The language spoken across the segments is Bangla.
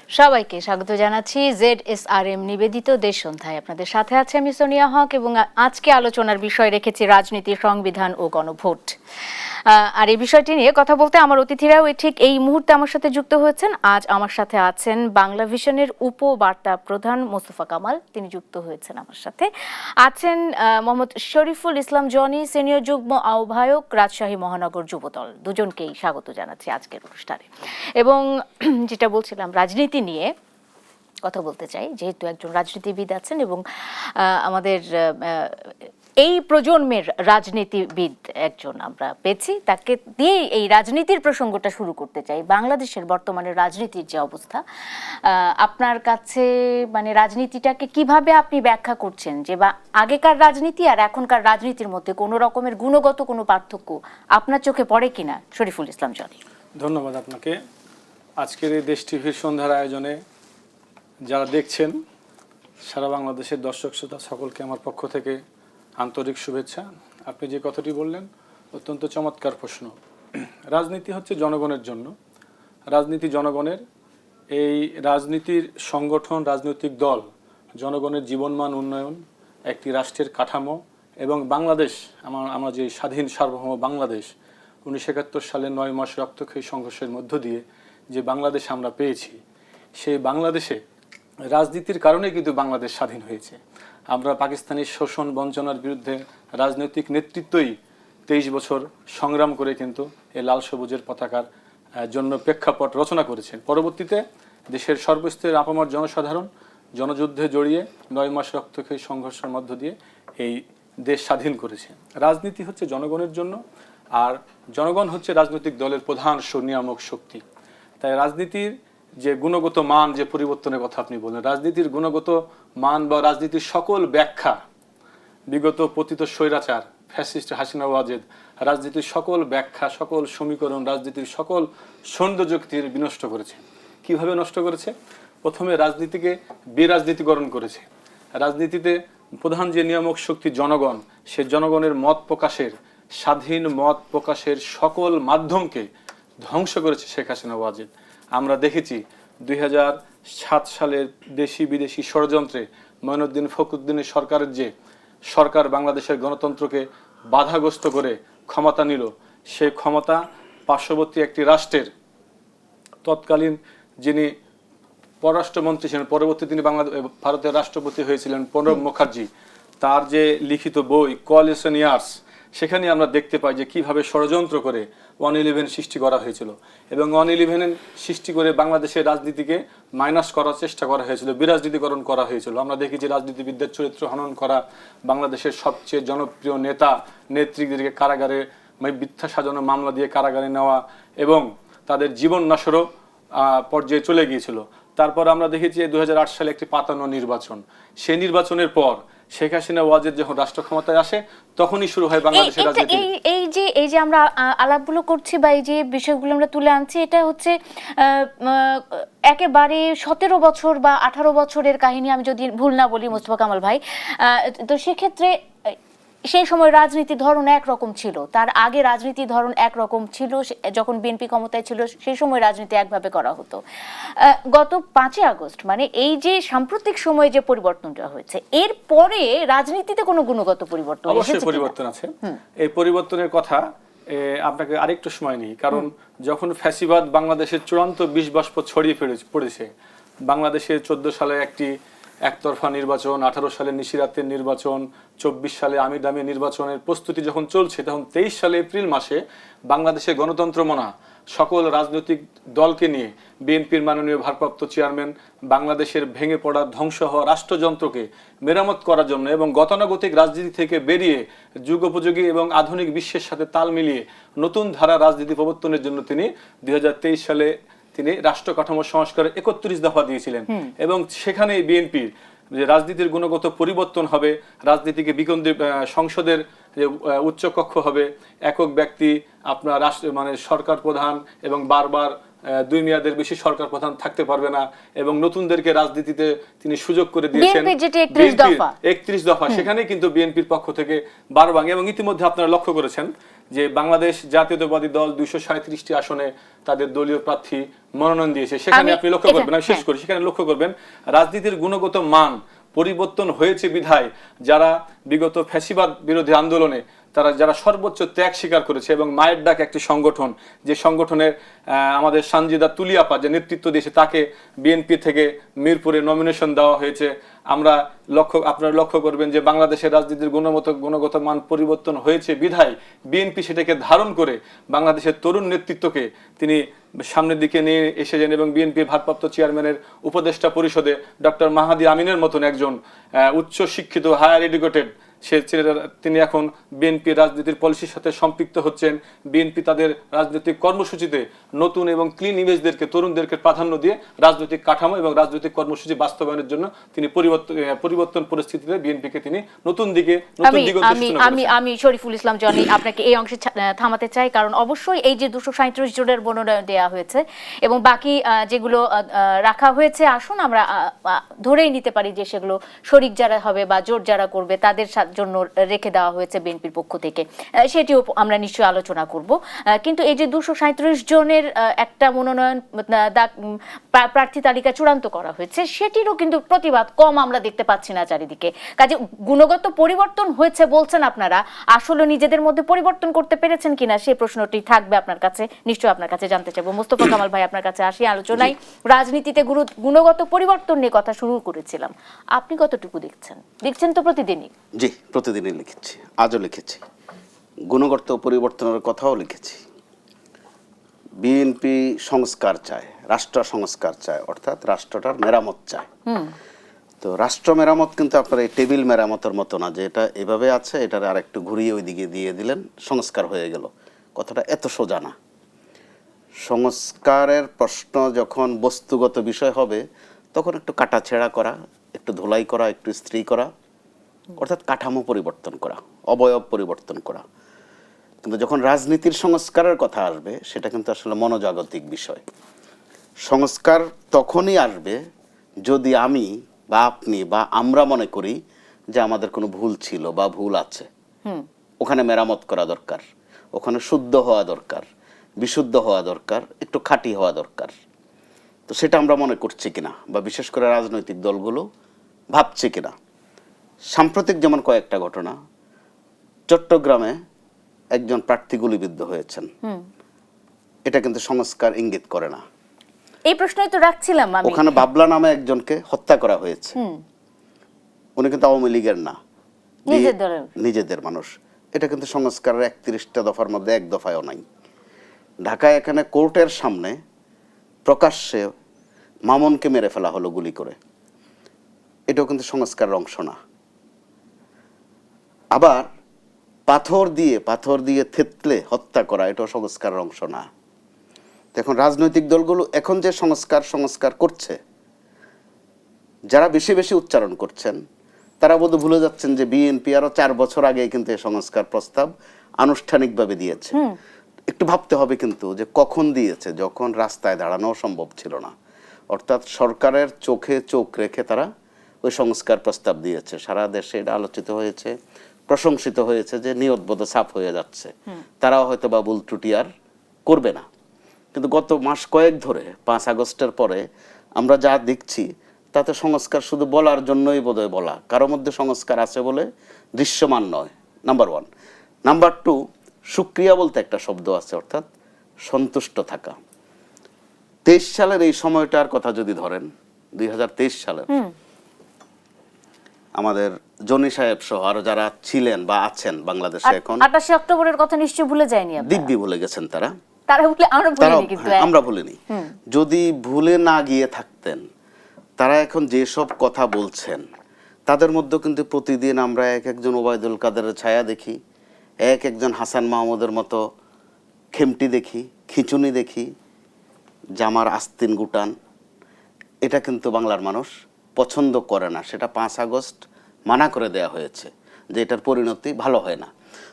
সবাইকে স্বাগত জানাচ্ছি ZSRM নিবেদিত দেশ সন্ধ্যায়। আপনাদের সাথে আছে আমি সোনিয়া হক এবং আজকে আলোচনার বিষয় রেখেছি রাজনীতি, সংবিধান ও গণভোট। আর এই বিষয়টি নিয়ে কথা বলতে আমার অতিথিরাও ঠিক এই মুহূর্তে আমার সাথে যুক্ত হয়েছেন। আজ আমার সাথে আছেন বাংলা ভিশনের উপবার্তা প্রধান মোস্তফা কামাল, তিনি যুক্ত হয়েছেন আমার সাথে। আছেন মোহাম্মদ শরীফুল ইসলাম জনি, সিনিয়র যুগ্ম আহ্বায়ক, রাজশাহী মহানগর যুবদল। দুজনকেই স্বাগত জানাচ্ছি আজকের অনুষ্ঠানে। এবং যেটা বলছিলাম, রাজনীতি নিয়ে কথা বলতে চাই, যেহেতু একজন রাজনীতিবিদ আছেন এবং আমাদের এই প্রজন্মের রাজনীতিবিদ একজন আমরা পেয়েছি, তাকে দিয়ে এই রাজনীতির প্রসঙ্গটা শুরু করতে চাই। বাংলাদেশের বর্তমানে রাজনীতির যে অবস্থা, আপনার কাছে মানে রাজনীতিটাকে কিভাবে আপনি ব্যাখ্যা করছেন, যে বা আগেকার রাজনীতি আর এখনকার রাজনীতির মধ্যে কোনো রকমের গুণগত কোনো পার্থক্য আপনার চোখে পড়ে কিনা? শরীফুল ইসলাম জনি। ধন্যবাদ আপনাকে। আজকের এই দেশ টিভির সন্ধ্যার আয়োজনে যারা দেখছেন, সারা বাংলাদেশের দর্শক শ্রোতা সকলকে আমার পক্ষ থেকে আন্তরিক শুভেচ্ছা। আপনি যে কথাটি বললেন অত্যন্ত চমৎকার প্রশ্ন। রাজনীতি হচ্ছে জনগণের জন্য, রাজনীতি জনগণের। এই রাজনীতির সংগঠন, রাজনৈতিক দল জনগণের জীবনমান উন্নয়ন, একটি রাষ্ট্রের কাঠামো এবং বাংলাদেশ, আমরা যে স্বাধীন সার্বভৌম বাংলাদেশ 1971 সালে 9 মাস রক্তক্ষয়ী সংঘর্ষের মধ্য দিয়ে যে বাংলাদেশ আমরা পেয়েছি, সেই বাংলাদেশে রাজনীতির কারণে কিন্তু বাংলাদেশ স্বাধীন হয়েছে। আমরা পাকিস্তানের শোষণ বঞ্চনার বিরুদ্ধে রাজনৈতিক নেতৃত্বই 23 বছর সংগ্রাম করে কিন্তু এই লাল সবুজের পতাকার জন্য প্রেক্ষাপট রচনা করেছেন। পরবর্তীতে দেশের সর্বস্তরের আপামর জনসাধারণ জনযুদ্ধে জড়িয়ে 9 মাস রক্তক্ষয়ী সংঘর্ষের মধ্য দিয়ে এই দেশ স্বাধীন করেছে। রাজনীতি হচ্ছে জনগণের জন্য, আর জনগণ হচ্ছে রাজনৈতিক দলের প্রধান নিয়ামক শক্তি। তাই রাজনীতির যে গুণগত মান, যে পরিবর্তনের কথা আপনি বললেন, রাজনীতির গুণগত মান বা রাজনীতির সকল ব্যাখ্যা বিগত পতিত স্বৈরাচার ফ্যাসিস্ট হাসিনা ওয়াজেদ রাজনীতির সকল ব্যাখ্যা, সকল সমীকরণ, রাজনীতির সকল সৌন্দর্যকে বিনষ্ট করেছে। কিভাবে নষ্ট করেছে? প্রথমে রাজনীতিকে বিরাজনীতিকরণ করেছে। রাজনীতিতে প্রধান যে নিয়ামক শক্তি জনগণ, সে জনগণের মত প্রকাশের, স্বাধীন মত প্রকাশের সকল মাধ্যমকে ধ্বংস করেছে শেখ হাসিনা ওয়াজেদ। আমরা দেখেছি 2007 সালের দেশি বিদেশি ষড়যন্ত্রে মঈনুদ্দিন ফখরুদ্দিনের সরকারের যে সরকার বাংলাদেশের গণতন্ত্রকে বাধাগ্রস্ত করে ক্ষমতা নিল, সেই ক্ষমতা পার্শ্ববর্তী একটি রাষ্ট্রের তৎকালীন যিনি পররাষ্ট্রমন্ত্রী ছিলেন, পরবর্তী তিনি ভারতের রাষ্ট্রপতি হয়েছিলেন প্রণব মুখার্জি, তার যে লিখিত বই কোয়ালিশন ইয়ার্স, সেখানে আমরা দেখতে পাই যে কিভাবে ষড়যন্ত্র করে 111 সৃষ্টি করা হয়েছিল এবং 111 সৃষ্টি করে বাংলাদেশের রাজনীতিকে মাইনাস করার চেষ্টা করা হয়েছিল, বিরাজনীতিকরণ করা হয়েছিল। আমরা দেখি যে রাজনীতিবিদদের চরিত্র হনন করা, বাংলাদেশের সবচেয়ে জনপ্রিয় নেতা নেত্রীদেরকে কারাগারে মিথ্যা সাজানো মামলা দিয়ে কারাগারে নেওয়া এবং তাদের জীবন নাশেরও পর্যায়ে চলে গিয়েছিল। তারপর আমরা দেখেছি 2008 সালে একটি পাতানো নির্বাচন। সেই নির্বাচনের পর শেখ হাসিনা ওয়াজেদ যখন রাষ্ট্র ক্ষমতায় আসে, তখনই শুরু হয় বাংলাদেশের রাজনীতি। এই যে আমরা আলাপগুলো করছি বা এই যে বিষয়গুলো আমরা তুলে আনছি, এটা হচ্ছে একেবারে 17 বছর বা 18 বছরের কাহিনী, আমি যদি ভুল না বলি মোস্তফা কামাল ভাই। তো সেক্ষেত্রে সেই সময় রাজনীতির ধরন একরকম ছিল, তার আগে রাজনীতির ধরন একরকম ছিল। যখন বিএনপি ক্ষমতায় ছিল সেই সময় রাজনীতি একভাবে করা হতো। গত 5ই আগস্ট মানে এই যে সাম্প্রতিক সময়ে যে পরিবর্তনটা হয়েছে, এর পরে রাজনীতিতে কোনো গুণগত পরিবর্তন অবশ্যই পরিবর্তন আছে। এই পরিবর্তনের কথা আপনাকে আরেকটু সময় নেই, কারণ যখন ফ্যাসিবাদ বাংলাদেশের চূড়ান্ত বিষ বাষ্প ছড়িয়ে পড়েছে, বাংলাদেশে 14 সালে একটি একতরফা নির্বাচন, 18 সালে নিশিরাতের নির্বাচন, 24 সালে আমির দামি নির্বাচনের প্রস্তুতি যখন চলছে, তখন 23 সালে এপ্রিল মাসে বাংলাদেশের গণতন্ত্র মনা সকল রাজনৈতিক দলকে নিয়ে বিএনপির মাননীয় ভারপ্রাপ্ত চেয়ারম্যান বাংলাদেশের ভেঙে পড়া ধ্বংস হওয়া রাষ্ট্রযন্ত্রকে মেরামত করার জন্য এবং গতানুগতিক রাজনীতি থেকে বেরিয়ে যুগোপযোগী এবং আধুনিক বিশ্বের সাথে তাল মিলিয়ে নতুন ধারা রাজনীতি প্রবর্তনের জন্য তিনি 2023 সালে তিনি রাষ্ট্র কাঠামো সংস্কারের 31 দফা দিয়েছিলেন এবং সেখানে বিএনপির যে রাজনীতির গুণগত পরিবর্তন হবে, রাজনীতিকে সংসদের যে উচ্চ কক্ষ হবে, একক ব্যক্তি আপনার রাষ্ট্র মানে সরকার প্রধান এবং বারবার 2 মেয়াদের বেশি সরকার প্রধান থাকতে পারবে না এবং নতুনদেরকে রাজনীতিতে তিনি সুযোগ করে দিয়েছেন। বিএনপির যেটি 31 দফা 31 দফা সেখানে কিন্তু বিএনপির পক্ষ থেকে বারবাঙ্গে এবং ইতিমধ্যে আপনারা লক্ষ্য করেছেন যে বাংলাদেশ জাতীয়তাবাদী দল 237টি আসনে তাদের দলীয় প্রার্থী মনোনয়ন দিয়েছে। সেখানে আপনি লক্ষ্য করবেন, আমি শেষ করি, সেখানে লক্ষ্য করবেন রাজনীতির গুণগত মান পরিবর্তন হয়েছে বিধায় যারা বিগত ফ্যাসিবাদ বিরোধী আন্দোলনে যারা সর্বোচ্চ ত্যাগ স্বীকার করেছে এবং মায়ের ডাক একটি সংগঠন, যে সংগঠনের আমাদের সানজিদা তুলিয়াপা যে নেতৃত্ব দিয়েছে তাকে বিএনপি থেকে মিরপুরে নমিনেশন দেওয়া হয়েছে। আপনারা লক্ষ্য করবেন যে বাংলাদেশের রাজনীতির গুণগত মান পরিবর্তন হয়েছে বিধায় বিএনপি সেটাকে ধারণ করে বাংলাদেশের তরুণ নেতৃত্বকে তিনি সামনের দিকে নিয়ে এসেছেন এবং বিএনপির ভারপ্রাপ্ত চেয়ারম্যানের উপদেষ্টা পরিষদে ডক্টর মাহাদি আমিনের মতন একজন উচ্চ শিক্ষিত হায়ার এডুকেটেড তিনি এখন বিএনপি রাজনীতির পলিসির সাথে সম্পৃক্ত হচ্ছেন। বিএনপি তাদের রাজনৈতিক কর্মসূচিতে নতুন এবং ক্লিন ইমেজদেরকে, তরুণদেরকে প্রাধান্য দিয়ে রাজনৈতিক কাঠামো এবং রাজনৈতিক কর্মসূচি বাস্তবায়নের জন্য তিনি পরিবর্তন পরিস্থিতিতে বিএনপিকে তিনি নতুন দিগন্তে সূচনা করেছেন। আমি শরীফুল ইসলাম জনি আপনাকে এই অংশে থামাতে চাই, কারণ অবশ্যই এই যে 237 জনের মনোনয়ন দেওয়া হয়েছে এবং বাকি যেগুলো রাখা হয়েছে আসুন আমরা ধরেই নিতে পারি যে সেগুলো শরিক যারা হবে বা জোট যারা করবে তাদের জন্য রেখে দেওয়া হয়েছে বিএনপির পক্ষ থেকে, সেটিও আমরা নিশ্চয়ই আলোচনা করব। কিন্তু এই যে 237 জনের একটা মনোনয়ন প্রার্থী তালিকা চূড়ান্ত করা হয়েছে সেটিরও কিন্তু প্রতিবাদ কম আমরা দেখতে পাচ্ছি না চারিদিকে। কাজে গুণগত পরিবর্তন হয়েছে বলছেন আপনারা, আসলে নিজেদের মধ্যে পরিবর্তন করতে পেরেছেন কিনা সেই প্রশ্নটি থাকবে আপনার কাছে, নিশ্চয়ই আপনার কাছে জানতে চাইবো। মোস্তফা কামাল ভাই আপনার কাছে আসি, আলোচনায় রাজনীতিতে গুণগত পরিবর্তন নিয়ে কথা শুরু করেছিলাম, আপনি কতটুকু দেখছেন তো প্রতিদিনই? জি, প্রতিদিনই লিখেছি, আজও লিখেছি, গুণগত পরিবর্তনের কথাও লিখেছি। বিএনপি সংস্কার চায়, রাষ্ট্র সংস্কার চায়, অর্থাৎ রাষ্ট্রটার মেরামত চায়। তো রাষ্ট্র মেরামত কিন্তু আপনার এই টেবিল মেরামতের মতো না যে এটা এভাবে আছে, এটার আর একটু ঘুরিয়ে ওইদিকে দিয়ে দিলেন সংস্কার হয়ে গেল, কথাটা এত সোজা না। সংস্কারের প্রশ্ন যখন বস্তুগত বিষয় হবে তখন একটু কাটাছেঁড়া করা, একটু ধুলাই করা, একটু ইস্ত্রি করা, অর্থাৎ কাঠামো পরিবর্তন করা, অবয়ব পরিবর্তন করা। কিন্তু যখন রাজনীতির সংস্কারের কথা আসবে সেটা কিন্তু আসলে মনোজাগতিক বিষয়। সংস্কার তখনই আসবে যদি আমি বা আপনি বা আমরা মনে করি যে আমাদের কোনো ভুল ছিল বা ভুল আছে, ওখানে মেরামত করা দরকার, ওখানে শুদ্ধ হওয়া দরকার, বিশুদ্ধ হওয়া দরকার, একটু খাঁটি হওয়া দরকার। তো সেটা আমরা মনে করছি কিনা বা বিশেষ করে রাজনৈতিক দলগুলো ভাবছে কিনা। সাম্প্রতিক যেমন কয়েকটা ঘটনা, চট্টগ্রামে একজন প্রার্থী গুলিবিদ্ধ হয়েছেন, এটা কিন্তু সংস্কার ইঙ্গিত করে না। এই প্রশ্নই তো রাখছিলাম আমি। ওখানে বাবলা নামে একজনকে হত্যা করা হয়েছে, উনি কিন্তু আওয়ামী লীগের না, নিজেদের মানুষ। এটা কিন্তু সংস্কারের 31টা দফার মধ্যে এক দফায়ও নাই। ঢাকায় এখানে কোর্টের সামনে প্রকাশ্যে মামুনকে মেরে ফেলা হলো গুলি করে, এটাও কিন্তু সংস্কারের অংশ না। আবার পাথর দিয়ে থেতলে হত্যা করা, এটাও সংস্কারের অংশ না। এখন রাজনৈতিক দলগুলো এখন যে সংস্কার করছে, যারা বেশি বেশি উচ্চারণ করছেন তারা বোধহয় ভুলে যাচ্ছেন যে বিএনপি আরো 4 বছর আগে কিন্তু এই সংস্কার প্রস্তাব আনুষ্ঠানিকভাবে দিয়েছে। একটু ভাবতে হবে কিন্তু যে কখন দিয়েছে, যখন রাস্তায় দাঁড়ানো সম্ভব ছিল না। অর্থাৎ সরকারের চোখে চোখ রেখে তারা ওই সংস্কার প্রস্তাব দিয়েছে। সারা দেশে এটা আলোচিত হয়েছে, প্রশংসিত হয়েছে যে নিয়তবোধ সাফ হয়ে যাচ্ছে, তারাও হয়তো বা ভুল ত্রুটি আর করবে না। কিন্তু গত মাস কয়েক ধরে 5 আগস্টের পরে আমরা যা দেখছি তাতে সংস্কার শুধু বলার জন্যই বোধহয় বলা, কারো মধ্যে সংস্কার আছে বলে দৃশ্যমান নয়, নাম্বার 1। নাম্বার 2, সুক্রিয়া বলতে একটা শব্দ আছে, অর্থাৎ সন্তুষ্ট থাকা। 23 সালের এই সময়টার কথা যদি ধরেন, 2023 সালের আমাদের জনি সাহেব সহ আরো যারা ছিলেন বা আছেন বাংলাদেশে এখন, 28 অক্টোবরের কথা নিশ্চয়ই ভুলে যায়নি আপনারা? দিব্যি ভুলে গেছেন তারা, আমরা ভুলিনি। যদি ভুলে না গিয়ে থাকতেন, তারা এখন যেসব কথা বলছেন তাদের মধ্যে কিন্তু প্রতিদিন আমরা একজন ওবায়দুল কাদেরের ছায়া দেখি, একজন হাসান মাহমুদের মতো খেমটি দেখি, খিচুনি দেখি, জামার আস্তিন গুটান। এটা কিন্তু বাংলার মানুষ পছন্দ করে না। সেটা 5 আগস্ট মানা করে দেয়া হয়েছে যে এটার পরিণতি ভালো হয় না।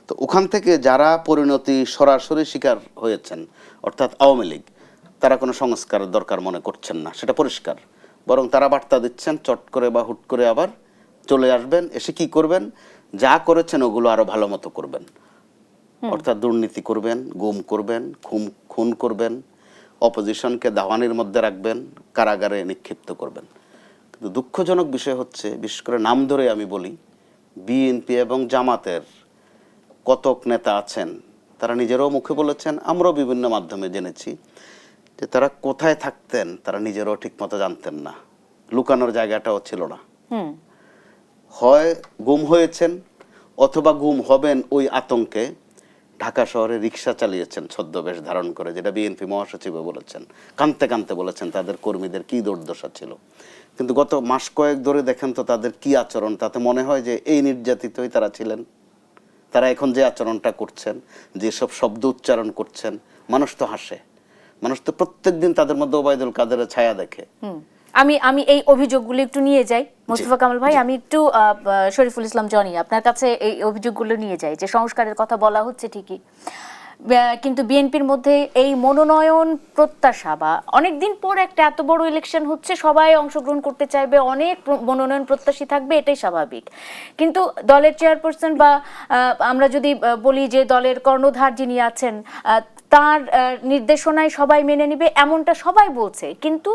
তো ওখান থেকে যারা পরিণতি সরাসরি শিকার হয়েছেন, অর্থাৎ আওয়ামী লীগ, তারা কোনো সংস্কারের দরকার মনে করছেন না, সেটা পরিষ্কার। বরং তারা বার্তা দিচ্ছেন চট করে বা হুট করে আবার চলে আসবেন, এসে কি করবেন, যা করেছেন ওগুলো আরো ভালো মতো করবেন। অর্থাৎ দুর্নীতি করবেন, গুম করবেন, খুন করবেন, অপোজিশনকে দাওয়ানির মধ্যে রাখবেন, কারাগারে নিক্ষিপ্ত করবেন। কিন্তু দুঃখজনক বিষয় হচ্ছে, বিশেষ করে নাম ধরে আমি বলি, বিএনপি এবং জামাতের কতক নেতা আছেন, তারা নিজেরাও মুখে বলেছেন, আমরাও বিভিন্ন মাধ্যমে জেনেছি, যে তারা কোথায় থাকতেন তারা নিজেরাও ঠিক মতো জানতেন না, লুকানোর জায়গাটাও ছিল না। হয় গুম হয়েছেন অথবা গুম হবেন ওই আতঙ্কে ঢাকা শহরে রিক্সা চালিয়েছেন ছদ্মবেশ ধারণ করে, যেটা বিএনপি মহাসচিবও বলেছেন, কাঁদতে কাঁদতে বলেছেন তাদের কর্মীদের কি দুর্দশা ছিল। কিন্তু গত মাস কয়েক ধরে দেখেন তো তাদের কি আচরণ, তাতে মনে হয় যে এই নির্যাতিতই তারা ছিলেন। তারা এখন যে আচরণটা করছেন, যেসব শব্দ উচ্চারণ করছেন, মানুষ তো হাসে, মানুষ তো প্রত্যেকদিন তাদের মধ্যে ওবায়দুল কাদেরের ছায়া দেখে। আমি এই অভিযোগগুলো একটু নিয়ে যাই মোস্তফা কামাল ভাই, আমি একটু শরীফুল ইসলাম জনি আপনার কাছে এই অভিযোগগুলো নিয়ে যাই, যে সংস্কারের কথা বলা হচ্ছে ঠিকই, কিন্তু বিএনপির মধ্যে এই মনোনয়ন প্রত্যাশা বা অনেকদিন পর একটা এত বড় ইলেকশন হচ্ছে, সবাই অংশগ্রহণ করতে চাইবে, অনেক মনোনয়ন প্রত্যাশী থাকবে, এটাই স্বাভাবিক। কিন্তু দলের চেয়ারপারসন বা আমরা যদি বলি যে দলের কর্ণধার যিনি আছেন, তার নির্দেশনায় সবাই মেনে নিবে এমনটা সবাই বলছে, কিন্তু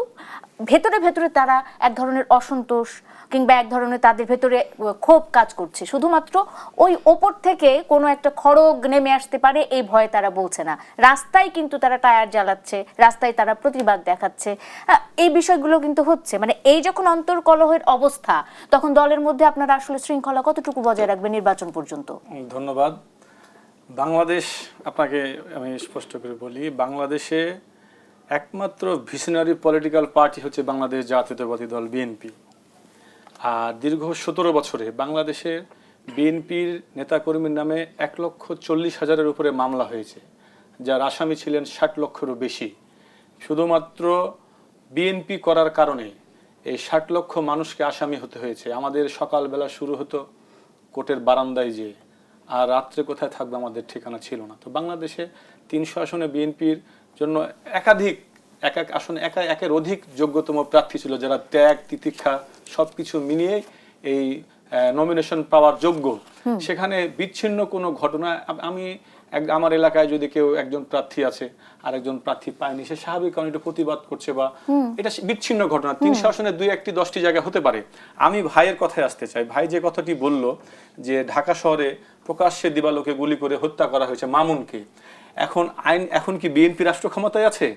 ভেতরে ভেতরে তারা এক ধরনের অসন্তোষ কিংবা এক ধরনের তাদের ভেতরে ক্ষোভ কাজ করছে। শুধুমাত্র ওই ওপর থেকে কোনো একটা খড়গ নেমে আসতে পারে এই ভয়ে তারা বলছে না, রাস্তায় কিন্তু তারা টায়ার জ্বালাচ্ছে, রাস্তায় তারা প্রতিবাদ দেখাচ্ছে, এই বিষয়গুলো কিন্তু হচ্ছে। মানে এই যখন অন্তর্কলহের অবস্থা, তখন দলের মধ্যে আপনারা আসলে শৃঙ্খলা কতটুকু বজায় রাখবেন নির্বাচন পর্যন্ত? ধন্যবাদ। বাংলাদেশ, আপনাকে আমি স্পষ্ট করে বলি, বাংলাদেশে একমাত্র ভিশনারি পলিটিক্যাল পার্টি হচ্ছে বাংলাদেশ জাতীয়তাবাদী দল বিএনপি। আর দীর্ঘ 17 বছরে বাংলাদেশে বিএনপির নেতাকর্মীর নামে 1,40,000-এর উপরে মামলা হয়েছে, যার আসামি ছিলেন 60 লক্ষেরও বেশি। শুধুমাত্র বিএনপি করার কারণে এই 60 লক্ষ মানুষকে আসামি হতে হয়েছে। আমাদের সকালবেলা শুরু হতো কোর্টের বারান্দায় যেয়ে, আর রাত্রে কোথায় থাকবে আমাদের ঠিকানা ছিল না। তো বাংলাদেশে 300 আসনে বিএনপির জন্য এক আসনে একের অধিক যোগ্যতম প্রার্থী ছিল, যারা ত্যাগ তিতিক্ষা সবকিছু মিলিয়ে এই নমিনেশন পাওয়ার যোগ্য। সেখানে বিচ্ছিন্ন কোনো ঘটনা, আমি আমার এলাকায় যদি কেউ একজন প্রার্থী আছে আর একজন প্রার্থী পায়নি, সে স্বাভাবিক কারণে এটা প্রতিবাদ করছে, বা এটা বিচ্ছিন্ন ঘটনা। 300 আসনে 2-1-10টি জায়গা হতে পারে। আমি ভাইয়ের কথায় আসতে চাই। ভাই যে কথাটি বলল যে ঢাকা শহরে প্রকাশ্যে দিবালোকে গুলি করে হত্যা করা হয়েছে মামুনকে, এখন কি বিএনপি রাষ্ট্র ক্ষমতায় আছে?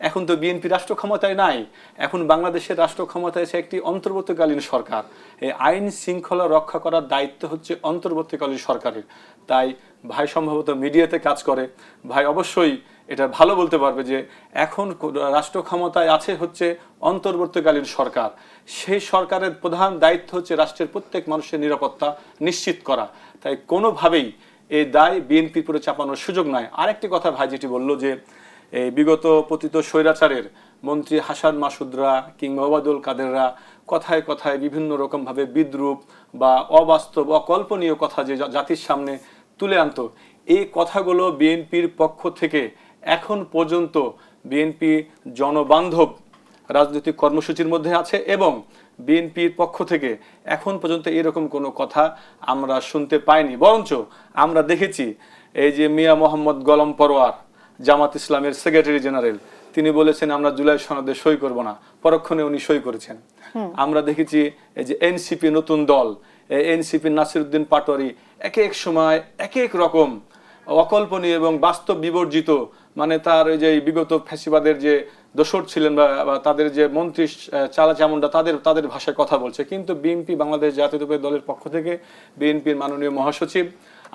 এখন তো বিএনপি রাষ্ট্র ক্ষমতায় নাই। এখন বাংলাদেশের রাষ্ট্র ক্ষমতায় আছে একটি অন্তর্বর্তীকালীন সরকার। এই আইন শৃঙ্খলা রক্ষা করার দায়িত্ব হচ্ছে অন্তর্বর্তীকালীন সরকারের। তাই ভাই সম্ভবত মিডিয়াতে কাজ করে, ভাই অবশ্যই এটা ভালো বলতে পারবে যে এখন রাষ্ট্র ক্ষমতায় আছে হচ্ছে অন্তর্বর্তীকালীন সরকার। সেই সরকারের প্রধান দায়িত্ব হচ্ছে রাষ্ট্রের প্রত্যেক মানুষের নিরাপত্তা নিশ্চিত করা। তাই কোনোভাবেই এই দায় বিএনপির উপরে চাপানোর সুযোগ নাই। আরেকটি কথা ভাই যেটি বলল যে এই বিগত পতিত স্বৈরাচারের মন্ত্রী হাসান মাসুদরা কিংবা ওবায়দুল কাদেররা কথায় কথায় বিভিন্ন রকমভাবে বিদ্রূপ বা অবাস্তব অকল্পনীয় কথা যে জাতির সামনে তুলে আনতো, এই কথাগুলো বিএনপির পক্ষ থেকে এখন পর্যন্ত বিএনপি জনবান্ধব রাজনৈতিক কর্মসূচির মধ্যে আছে, এবং বিএনপির পক্ষ থেকে এখন পর্যন্ত এরকম কোনো কথা আমরা শুনতে পাইনি। বরঞ্চ আমরা দেখেছি এই যে মিয়া মোহাম্মদ গোলাম পরোয়ার, জামাত ইসলামের সেক্রেটারি জেনারেল, তিনি বলেছেন আমরা জুলাই সনদে সই করব না, পরক্ষণে উনি সই করেছেন। আমরা দেখেছি এই যে এনসিপি নতুন দল, এনসিপি নাসিরউদ্দিন পাটোয়ারি এক এক সময় এক এক রকম অকল্পনীয় এবং বাস্তব বিবর্জিত, মানে তার ওই যে বিগত ফ্যাসিবাদের যে দোসর ছিলেন বা তাদের যে মন্ত্রী চালা চামুন্ডা, তাদের ভাষায় কথা বলছে। কিন্তু বিএনপি বাংলাদেশ জাতীয়তাবাদী দলের পক্ষ থেকে বিএনপির মাননীয় মহাসচিব,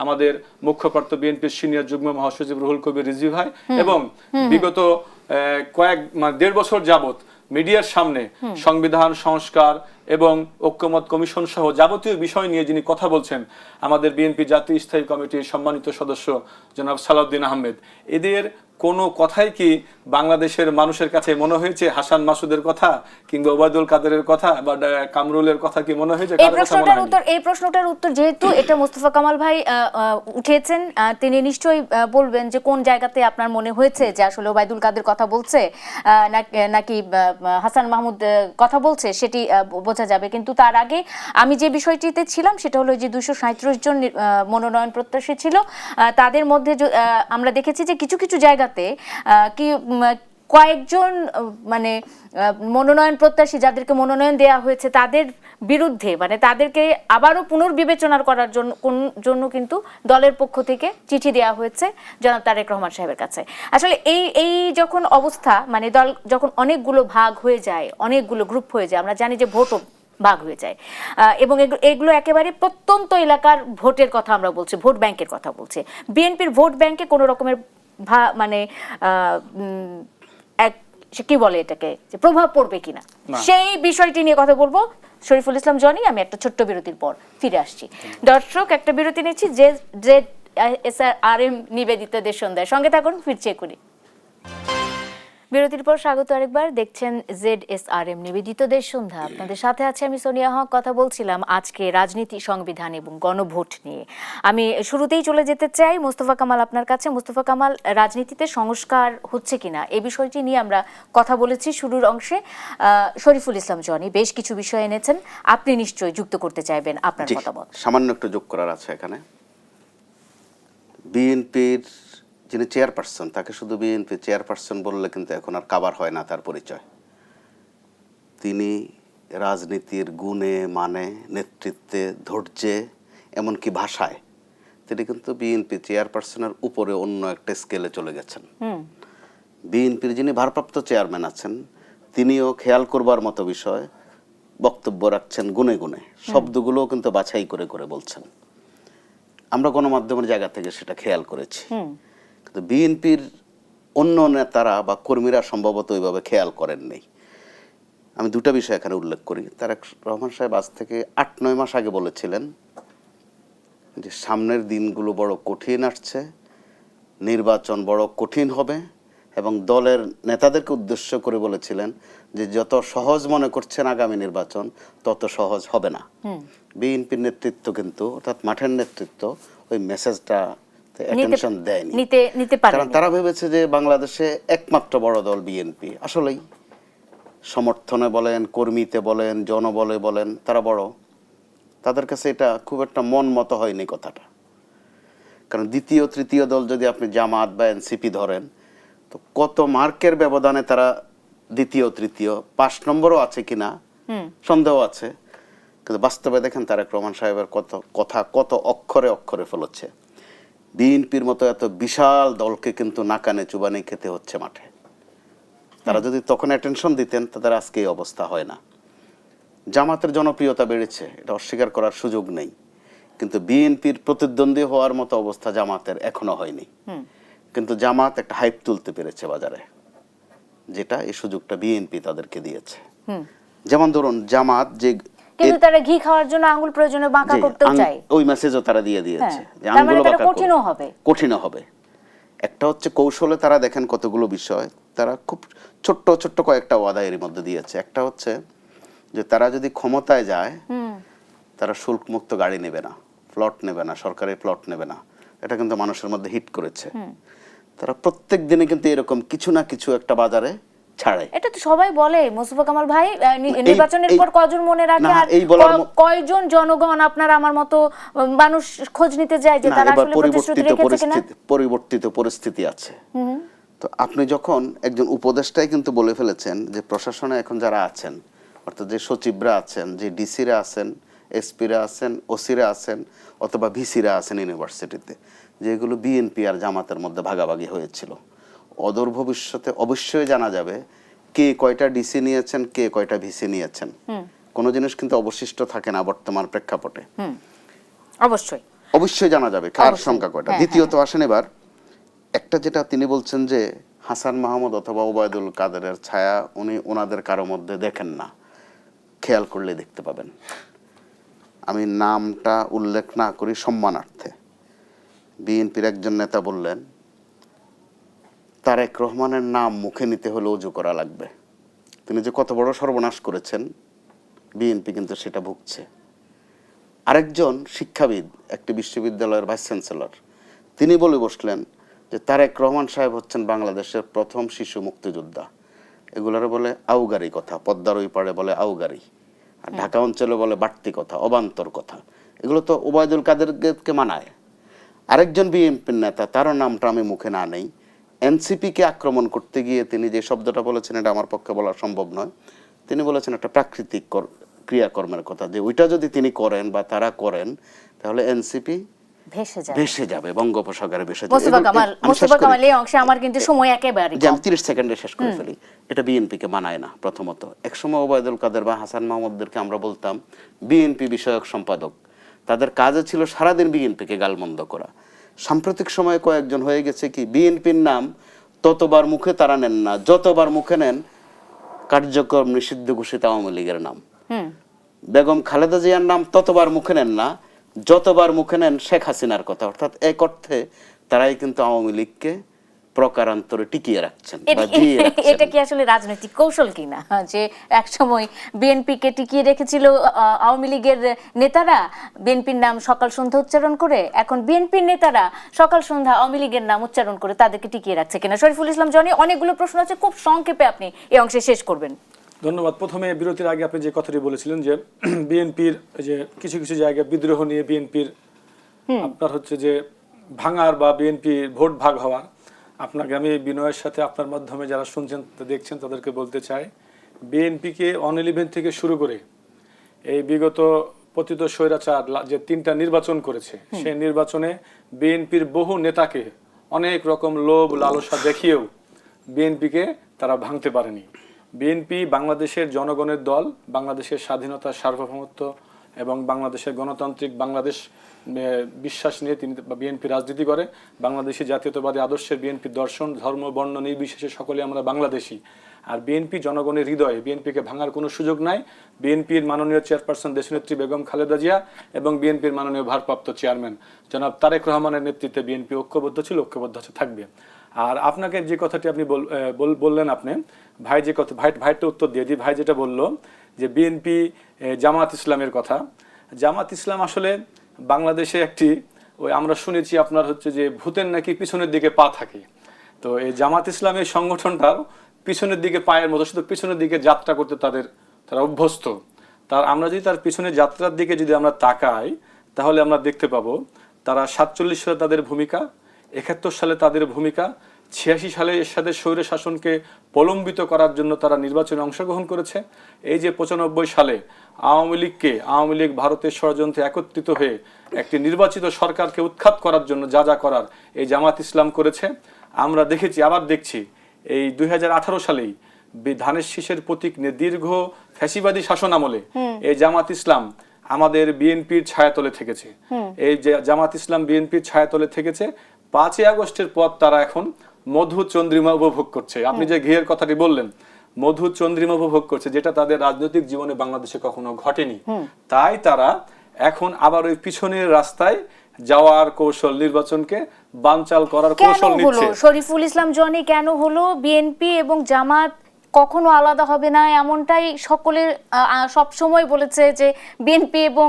আমাদের মুখপাত্র বিএনপির সিনিয়র যুগ্ম মহাসচিব রুহুল কবির রিজভী ভাই, এবং বিগত 1.5 বছর যাবত মিডিয়ার সামনে সংবিধান সংস্কার এবং ঐক্যমত কমিশন সহ যাবতীয় বিষয় নিয়ে যিনি কথা বলছেন, আমাদের বিএনপি জাতীয় স্থায়ী কমিটির সম্মানিত সদস্য জনাব সালাউদ্দিন আহমেদ, এদের কোনো কথাই কি বাংলাদেশের মানুষের কাছে মনে হয়েছে হাসান মাসুদের কথা কিংবা ওবায়দুল কাদেরের কথা বা কামরুলের কথা কি মনে হয়েছে? এই প্রশ্নটার উত্তর যেহেতু এটা মোস্তফা কামাল ভাই উঠিয়েছেন, তিনি নিশ্চয়ই বলবেন যে কোন জায়গাতে আপনার মনে হয়েছে যে আসলে ওবায়দুল কাদের কথা বলছে নাকি হাসান মাহমুদ কথা বলছে, সেটি বোঝা যাবে। কিন্তু তার আগে আমি যে বিষয়টিতে ছিলাম সেটা হলো যে 237 জন মনোনয়ন প্রত্যাশী ছিল, তাদের মধ্যে আমরা দেখেছি যে কিছু কিছু জায়গাতে কি কয়েকজন মানে মনোনয়ন প্রত্যাশী যাদেরকে মনোনয়ন দেওয়া হয়েছে তাদের বিরুদ্ধে, মানে তাদেরকে আবারও পুনর্বিবেচনা করার জন্য কিন্তু দলের পক্ষ থেকে চিঠি দেওয়া হয়েছে জনাব তারেক রহমান সাহেবের কাছে। আসলে এই যখন অবস্থা, মানে দল যখন অনেকগুলো ভাগ হয়ে যায়, অনেকগুলো গ্রুপ হয়ে যায়, আমরা জানি যে ভোটও ভাগ হয়ে যায়, এবং এগুলো একেবারে প্রত্যন্ত এলাকার ভোটের কথা আমরা বলছি, ভোট ব্যাংকের কথা বলছি। বিএনপির ভোট ব্যাংকে কোনো রকমের মানে কি বলে এটাকে, যে প্রভাব পড়বে কিনা সেই বিষয়টি নিয়ে কথা বলবো শরীফুল ইসলাম জনি। আমি একটা ছোট্ট বিরতির পর ফিরে আসছি। দর্শক, একটা বিরতি নিচ্ছি। ZSRM নিবেদিত দেশ সন্ধ্যায় সঙ্গে থাকুন, ফিরছি এক্ষুনি। বিরতির পর স্বাগত আরেকবার। দেখছেন ZSRM নিবেদিত দেশ সন্ধ্যা। আপনাদের সাথে আছে আমি সোনিয়া হক। কথা বলছিলাম আজকে রাজনীতি, সংবিধান এবং গণভোট নিয়ে। আমি শুরুতেই চলে যেতে চাই মোস্তফা কামাল আপনার কাছে। মোস্তফা কামাল, রাজনীতিতে সংস্কার হচ্ছে কিনা এই বিষয়টি নিয়ে আমরা কথা বলেছি শুরুর অংশে। শরীফুল ইসলাম জনি বেশ কিছু বিষয় এনেছেন, আপনি নিশ্চয়ই যুক্ত করতে চাইবেন আপনার মতামত। সামান্য একটু যোগ করার আছে এখানে। বিএনপির যিনি চেয়ারপারসন, তাকে শুধু বিএনপি চেয়ারপারসন বললে কিন্তু এখন আর কাভার হয় না তার পরিচয়। তিনি রাজনীতির গুণে, মানে, নেতৃত্বে, ধৈর্যে, এমনকি ভাষায় তিনি কিন্তু বিএনপি চেয়ারপারসনের উপরে অন্য একটা স্কেলে চলে গেছেন। বিএনপির যিনি ভারপ্রাপ্ত চেয়ারম্যান আছেন, তিনিও খেয়াল করবার মতো বিষয় বক্তব্য রাখছেন গুনে গুনে, শব্দগুলোও কিন্তু বাছাই করে করে বলছেন। আমরা গণমাধ্যমের জায়গা থেকে সেটা খেয়াল করেছি, কিন্তু বিএনপির অন্য নেতারা বা কর্মীরা সম্ভবত ওইভাবে খেয়াল করেননি। আমি দুটা বিষয় এখানে উল্লেখ করি। তারেক রহমান সাহেব আজ থেকে 8-9 মাস আগে বলেছিলেন যে সামনের দিনগুলো বড় কঠিন আসছে, নির্বাচন বড় কঠিন হবে, এবং দলের নেতাদেরকে উদ্দেশ্য করে বলেছিলেন যে যত সহজ মনে করছেন আগামী নির্বাচন তত সহজ হবে না। বিএনপির নেতৃত্ব কিন্তু, অর্থাৎ মাঠের নেতৃত্ব, ওই মেসেজটা অ্যাটেনশন দেয়নি, কারণ তারা ভেবেছে যে বাংলাদেশে একমাত্র বড় দল বিএনপি। আসলেই সমর্থনে বলেন, কর্মীতে বলেন, জনবলে বলেন, তারা বড়। তাদের কাছে এটা খুব একটা মন মতো হয়নি কথাটা। কারণ দ্বিতীয় তৃতীয় দল যদি আপনি জামাত বা এনসিপি ধরেন, তো কত মার্কের ব্যবধানে তারা দ্বিতীয় তৃতীয়, 5 নম্বরও আছে কিনা সন্দেহ আছে। কিন্তু বাস্তবে দেখেন তারেক রহমান সাহেবের কথা কত অক্ষরে অক্ষরে ফেলছে। বিএনপির মতো এত বিশাল দলকে কিন্তু নাকানে চুবানি খেতে হচ্ছে মাঠে। তারা যদি তখন অ্যাটেনশন দিতেন তাদের আজকে এই অবস্থা হয় না। জামাতের জনপ্রিয়তা বেড়েছে, এটা অস্বীকার করার সুযোগ নেই, কিন্তু বিএনপির প্রতিদ্বন্দ্বী হওয়ার মতো অবস্থা জামাতের এখনো হয়নি। কিন্তু জামাত একটা হাইপ তুলতে পেরেছে বাজারে, যেটা এই সুযোগটা বিএনপি তাদেরকে দিয়েছে। যেমন ধরুন জামাত যে, কিন্তু তারা ঘি খাওয়ার জন্য আঙ্গুল প্রয়োজনে বাঁকা করতে চায়, ওই মেসেজও তারা দিয়ে দিয়েছে যে তার মানে আঙ্গুল বাঁকা কঠিনও হবে। একটা হচ্ছে কৌশলে তারা দেখেন কতগুলো বিষয়, তারা খুব ছোট্ট ছোট্ট কয়েকটা ওয়াদা এর মধ্যে দিয়েছে। একটা হচ্ছে যে তারা যদি ক্ষমতায় যায় তারা শুল্ক মুক্ত গাড়ি নেবে না, প্লট নেবে না, সরকারি প্লট নেবে না। এটা কিন্তু মানুষের মধ্যে হিট করেছে। তারা প্রত্যেক দিনে কিন্তু এরকম কিছু না কিছু একটা বাজারে ছাড়ে। এটা তো সবাই বলে মোস্তফা কামাল ভাই, নির্বাচনের পর কজন মনে রাখে আর কয়জন জনগণ আপনার আমার মতো মানুষ খোঁজ নিতে যায় যে তারা আসলে প্রতিশ্রুতি রেখেছে কিনা। পরিবর্তিত পরিস্থিতি আছে। তো আপনি যখন একজন উপদেষ্টাই কিন্তু বলে ফেলেছেন যে প্রশাসনে এখন যারা আছেন, অর্থাৎ যে সচিবরা আছেন, যে ডিসিরা আছেন, এসপিরা আছেন, ওসিরা আছেন, অথবা ভিসিরা আছেন ইউনিভার্সিটিতে, যেগুলো বিএনপি আর জামাতের মধ্যে ভাগাভাগি হয়েছিল, অদূর ভবিষ্যতে অবশ্যই জানা যাবে কে কয়টা ডিসি নিয়েছেন, কে কয়টা ভিসি নিয়েছেন। কোনো জিনিস কিন্তু অবশিষ্ট থাকে না বর্তমান প্রেক্ষাপটে। অবশ্যই জানা যাবে কার সংখ্যা কয়টা। দ্বিতীয়ত আসেন এবার একটা, যেটা তিনি বলছেন যে হাসান মাহমুদ অথবা ওবায়দুল কাদেরের ছায়া উনি ওনাদের কারো মধ্যে দেখেন না। খেয়াল করলে দেখতে পাবেন। আমি নামটা উল্লেখ না করি সম্মানার্থে। বিএনপির একজন নেতা বললেন তারেক রহমানের নাম মুখে নিতে হলে অজু করা লাগবে। তিনি যে কত বড় সর্বনাশ করেছেন, বিএনপি কিন্তু সেটা ভুগছে। আরেকজন শিক্ষাবিদ, একটি বিশ্ববিদ্যালয়ের ভাইস চ্যান্সেলর, তিনি বলে বসলেন যে তারেক রহমান সাহেব হচ্ছেন বাংলাদেশের প্রথম শিশু মুক্তিযোদ্ধা। এগুলোর বলে আউগারি কথা, পদ্মার ওই পাড়ে বলে আউগারি, আর ঢাকা অঞ্চলে বলে বাড়তি কথা, অবান্তর কথা। এগুলো তো ওবায়দুল কাদেরকে মানায়। আরেকজন বিএনপির নেতা, তারও নামটা আমি মুখে না নেই, এনসিপিকে আক্রমণ করতে গিয়ে তিনি যে শব্দটা বলেছেন, এটা আমার পক্ষে বলা সম্ভব নয়। তিনি বলেছেন একটা প্রাকৃতিক ক্রিয়াকর্মের কথা, যে ওইটা যদি তিনি করেন বা তারা করেন তাহলে এনসিপি ভেসে যাবে, বঙ্গোপসাগরে ভেসে যাবে। মোস্তফা কামাল এই অংশে আমার কিন্তু সময় একেবারে যে আমি 30 সেকেন্ডে শেষ করে ফেলি। এটা বিএনপিকে মানায় না। প্রথমত, একসময় ওবায়দুল কাদের বা হাসান মাহমুদদেরকে আমরা বলতাম বিএনপি বিষয়ক সম্পাদক। তাদের কাজে ছিল সারাদিন বিএনপিকে গালমন্দ করা। সাম্প্রতিক সময়ে কয়েকজন হয়ে গেছে কি, বিএনপির নাম ততবার মুখে তারা নেন না যতবার মুখে নেন কার্যক্রম নিষিদ্ধ ঘোষিত আওয়ামী লীগের নাম। বেগম খালেদা জিয়ার নাম ততবার মুখে নেন না যতবার মুখে নেন শেখ হাসিনার কথা। অর্থাৎ এক অর্থে তারাই কিন্তু আওয়ামী লীগকে প্রকারান্তরে টিকিয়ে রাখছেন। এটা কি আসলে রাজনৈতিক কৌশল কিনা, যে একসময় বিএনপিকে টিকিয়ে রেখেছিল আওয়ামী লীগের নেতারা বিএনপির নাম সকাল সন্ধ্যা উচ্চারণ করে, এখন বিএনপির নেতারা সকাল সন্ধ্যা আওয়ামী লীগের নাম উচ্চারণ করে তাদেরকে টিকিয়ে রাখছে কিনা? শরীফুল ইসলাম জনি, অনেকগুলো প্রশ্ন আছে, খুব সংক্ষেপে আপনি এই অংশে শেষ করবেন। ধন্যবাদ। প্রথমে বিরতির আগে আপনি যে কথাটি বলেছিলেন যে বিএনপির যে কিছু কিছু জায়গায় বিদ্রোহ নিয়ে বিএনপির আপনার হচ্ছে যে ভাঙার বা বিএনপির ভোট ভাগ হওয়ার, আপনাকে আমি বিনয়ের সাথে আপনার মাধ্যমে যারা শুনছেন দেখছেন তাদেরকে বলতে চাই, বিএনপিকে 11 থেকে শুরু করে এই বিগত পতিত স্বৈরাচার যে 3টা নির্বাচন করেছে, সেই নির্বাচনে বিএনপির বহু নেতাকে অনেক রকম লোভ লালসা দেখিয়েও বিএনপিকে তারা ভাঙতে পারেনি। বিএনপি বাংলাদেশের জনগণের দল, বাংলাদেশের স্বাধীনতা, সার্বভৌমত্ব এবং বাংলাদেশের গণতান্ত্রিক বাংলাদেশ বিশ্বাস নিয়ে তিনি বিএনপি রাজনীতি করে। বাংলাদেশি জাতীয়তাবাদী আদর্শের বিএনপির দর্শন, ধর্ম বর্ণ নির্বিশেষে সকলে আমরা বাংলাদেশি। আর বিএনপি জনগণের হৃদয়ে, বিএনপিকে ভাঙার কোনো সুযোগ নাই। বিএনপির মাননীয় চেয়ারপারসন দেশনেত্রী বেগম খালেদা জিয়া এবং বিএনপির মাননীয় ভারপ্রাপ্ত চেয়ারম্যান জনাব তারেক রহমানের নেতৃত্বে বিএনপি ঐক্যবদ্ধ ছিল, ঐক্যবদ্ধ থাকবে। আর আপনাকে যে কথাটি আপনি বললেন, আপনি ভাই যে কথা, ভাইটা উত্তর দিয়ে দিই। ভাই যেটা বললো যে বিএনপি জামাত ইসলামের কথা, জামাত ইসলাম আসলে বাংলাদেশে একটি ওই আমরা শুনেছি আপনার হচ্ছে যে ভূতের নাকি পিছনের দিকে পা থাকে। তো এই জামাত ইসলামের সংগঠনটাও পিছনের দিকে পায়ের মতো, শুধু পিছনের দিকে যাত্রা করতে তারা অভ্যস্ত। আমরা যদি তার পিছনে যাত্রার দিকে যদি আমরা তাকাই তাহলে আমরা দেখতে পাবো তারা 47 সালে তাদের ভূমিকা, 71 সালে তাদের ভূমিকা, 86 সালে এর সাথে স্বৈর শাসনকে প্রলম্বিত করার জন্য তারা নির্বাচনে অংশগ্রহণ করেছে। এই যে 95 সালে আওয়ামী লীগ ভারতের ষড়যন্ত্রে একত্রিত হয়ে একটি নির্বাচিত সরকারকে উৎখাত করার জন্য যা যা করার এই জামাত ইসলাম করেছে। আমরা দেখেছি, আবার দেখছি এই 2018 সালেই ধানের শীষের প্রতীক নিয়ে দীর্ঘ ফ্যাসিবাদী শাসন আমলে এই জামাত ইসলাম আমাদের বিএনপির ছায়াতলে থেকেছে। এই যে জামাত ইসলাম বিএনপির ছায়াতলে থেকেছে। 5ই আগস্টের পর তারা এখন মধু চন্দ্রিমা উপভোগ করছে। আপনি যে ঘিয়ের কথাটি বললেন, মধু চন্দ্রিমা উপভোগ করছে, যেটা তাদের রাজনৈতিক জীবনে বাংলাদেশে কখনো ঘটেনি। তাই তারা এখন আবার ওই পিছনের রাস্তায় যাওয়ার কৌশল, নির্বাচনকে বানচাল করার কৌশল নিচ্ছে। শরীফুল ইসলাম জনি, কেন হলো বিএনপি এবং জামাত কখনো আলাদা হবে না এমনটাই সকলের সব সময় বলেছে, যে বিএনপি এবং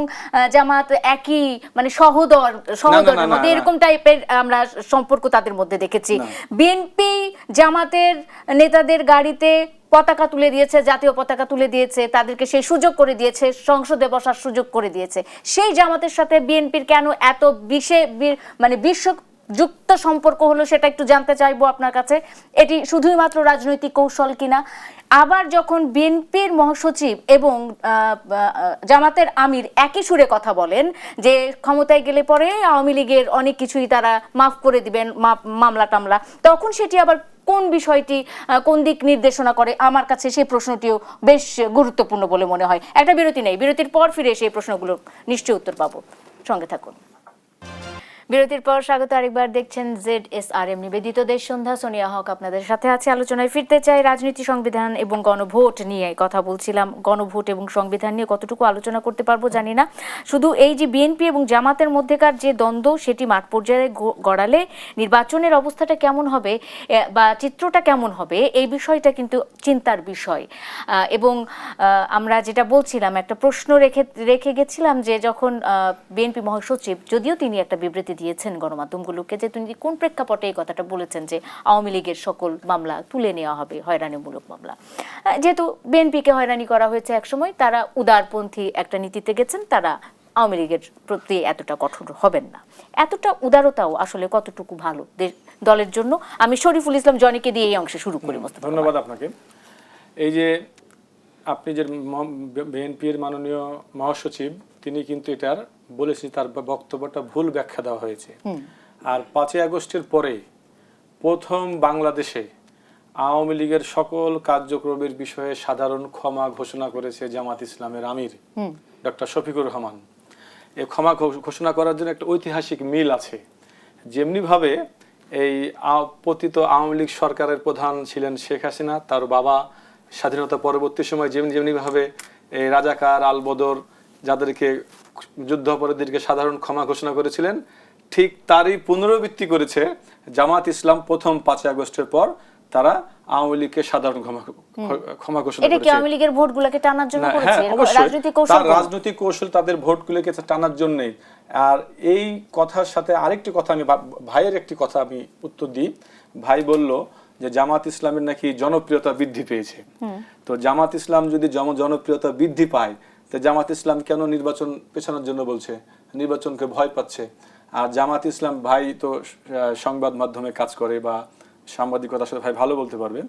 জামাত একই মানে সহোদরের মধ্যে এরকম টাইপের আমরা সম্পর্ক তাদের মধ্যে দেখেছি। বিএনপি জামাতের নেতাদের গাড়িতে পতাকা তুলে দিয়েছে, জাতীয় পতাকা তুলে দিয়েছে, তাদেরকে সেই সুযোগ করে দিয়েছে, সংসদে বসার সুযোগ করে দিয়েছে। সেই জামাতের সাথে বিএনপির কেন এত বিশ্বযুক্ত সম্পর্ক হলো, সেটা একটু জানতে চাইবো আপনার কাছে। এটি শুধুই মাত্র রাজনৈতিক কৌশল কিনা? আবার যখন বিএনপির মহাসচিব এবং জামাতের আমির একই সুরে কথা বলেন যে ক্ষমতায় গেলে পরে আওয়ামী লীগের অনেক কিছুই তারা মাফ করে দিবেন, মামলা টামলা, তখন সেটি আবার কোন বিষয়টি কোন দিক নির্দেশনা করে? আমার কাছে সেই প্রশ্নটিও বেশ গুরুত্বপূর্ণ বলে মনে হয়। একটা বিরতি নেই, বিরতির পর ফিরে সেই প্রশ্নগুলো নিশ্চয়ই উত্তর পাবো। সঙ্গে থাকুন। বিরতির পর স্বাগত আরেকবার। দেখছেন ZSRM নিবেদিত দেশ সন্ধ্যা। সোনিয়া হক আপনাদের সাথে আছে। আলোচনায় ফিরতে চাই। রাজনীতি, সংবিধান এবং গণভোট নিয়ে কথা বলছিলাম। গণভোট এবং সংবিধান নিয়ে কতটুকু আলোচনা করতে পারবো জানি না। শুধু এই যে বিএনপি এবং জামাতের মধ্যেকার যে দ্বন্দ্ব, সেটি মাঠ পর্যায়ে গড়ালে নির্বাচনের অবস্থাটা কেমন হবে বা চিত্রটা কেমন হবে, এই বিষয়টা কিন্তু চিন্তার বিষয়। এবং আমরা যেটা বলছিলাম, একটা প্রশ্ন রেখে গেছিলাম যে যখন বিএনপি মহাসচিব, যদিও তিনি একটা বিবৃতি দিয়েছেন গণমাধ্যমগুলোকে, যে তিনি কোন প্রেক্ষাপটে এই কথাটা বলেছেন যে আওয়ামী লীগের সকল মামলা তুলে নেওয়া হবে, হয়রানিমূলক মামলা। যেহেতু বিএনপিকে হয়রানি করা হয়েছে একসময়, তারা উদারপন্থী একটা নীতিতে গেছেন, তারা আওয়ামী লীগের প্রতি এতটা কঠোর হবেন না। এতটা উদারতাও আসলে কতটুকু ভালো দলের জন্য? আমি শরীফুল ইসলাম জনিকে দিয়ে এই অংশে শুরু করি। ধন্যবাদ আপনাকে। এই যে আপনি যে বিএনপির মাননীয় মহাসচিব, তিনি কিন্তু এটার বলেছি, তার বক্তব্যটা ভুল ব্যাখ্যা দেওয়া হয়েছে। আর 5ই আগস্টের পরে প্রথম বাংলাদেশে আওয়ামী লীগের সকল কার্যক্রমের বিষয়ে সাধারণ ক্ষমা ঘোষণা করেছে জামাত ইসলামের আমির ডক্টর শফিকুর রহমান। এই ক্ষমা ঘোষণা করার জন্য একটা ঐতিহাসিক মিল আছে। যেমনিভাবে এই পতিত আওয়ামী লীগ সরকারের প্রধান ছিলেন শেখ হাসিনা, তার বাবা স্বাধীনতা পরবর্তী সময় যেমনিভাবে এই রাজাকার, আলবদর, যাদেরকে যুদ্ধাপরাধীদেরকে সাধারণ ক্ষমা ঘোষণা করেছিলেন, ঠিক তারই পুনরাবৃত্তি করেছে জামাত ইসলাম। প্রথম 5ই আগস্টের পর তারা আওয়ামী লীগকে সাধারণ ক্ষমা ঘোষণা করেছে। এটা কি আওয়ামী লীগের ভোটগুলোকে টানার জন্য করেছে? রাজনৈতিক কৌশল, রাজনৈতিক কৌশল, তাদের ভোটগুলোকে টানার জন্যই। আর এই কথার সাথে আরেকটি কথা, আমি ভাইয়ের একটি কথা আমি উত্তর দিই। ভাই বলল যে জামাত ইসলামের নাকি জনপ্রিয়তা বৃদ্ধি পেয়েছে। তো জামাত ইসলাম যদি জনপ্রিয়তা বৃদ্ধি পায়, তো জামাত ইসলাম কেন নির্বাচন পেছানোর জন্য বলছে? নির্বাচনকে ভয় পাচ্ছে। আর জামাত ইসলাম, ভাই তো সংবাদ মাধ্যমে কাজ করে বা সাংবাদিকতার সাথে ভাই ভালো বলতে পারবে,